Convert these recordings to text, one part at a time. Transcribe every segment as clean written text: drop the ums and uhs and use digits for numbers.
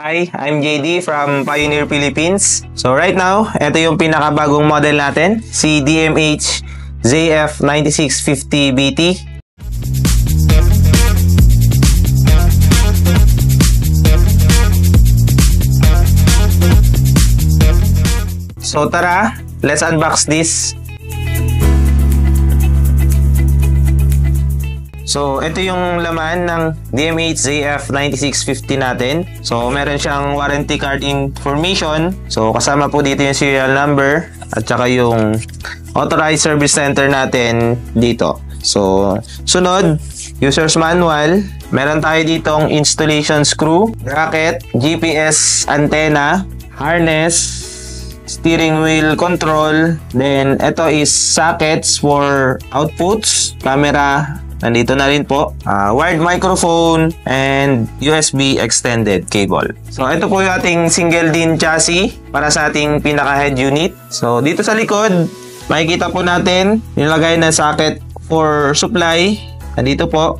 Hi, I'm JD from Pioneer Philippines. So right now, ito yung pinakabagong model natin, si DMH ZF9650BT. So tara, let's unbox this. So, ito yung laman ng DMH ZF9650 natin. So, meron siyang warranty card information. So, kasama po dito yung serial number at saka yung authorized service center natin dito. So, sunod, user's manual. Meron tayo ditong installation screw, bracket, GPS antenna, harness, steering wheel control. Then, ito is sockets for outputs, camera, nandito na rin po, wired microphone, and USB extended cable. So, ito po yung ating single DIN chassis para sa ating pinaka-head unit. So, dito sa likod, makikita po natin, nilagay na socket for supply. Nandito po,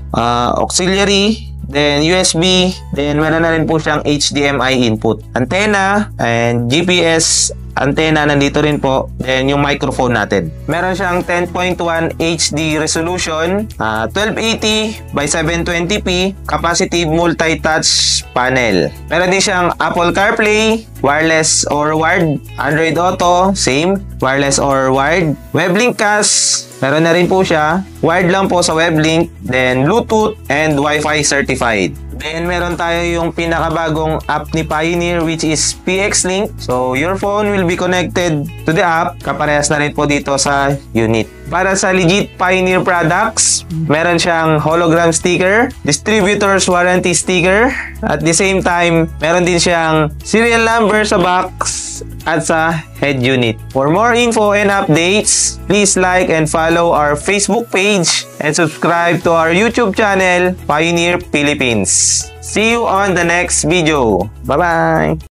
auxiliary, then USB, then meron na rin po siyang HDMI input. Antenna, and GPS antenna nandito rin po. Then yung microphone natin. Meron siyang 10.1 HD resolution, 1280 by 720p, capacitive multi-touch panel. Meron din siyang Apple CarPlay, wireless or wired, Android Auto, same, wireless or wired. WebLink CAS, meron na rin po siya. Wired lang po sa WebLink, then Bluetooth and Wi-Fi certified. Then, meron tayo yung pinakabagong app ni Pioneer, which is PX Link. So, your phone will be connected to the app. Kaparehas na rin po dito sa unit. Para sa legit Pioneer products, meron siyang hologram sticker, distributor's warranty sticker. At the same time, meron din siyang serial number sa box at sa head unit. For more info and updates, please like and follow our Facebook page and subscribe to our YouTube channel, Pioneer Philippines. See you on the next video. Bye-bye!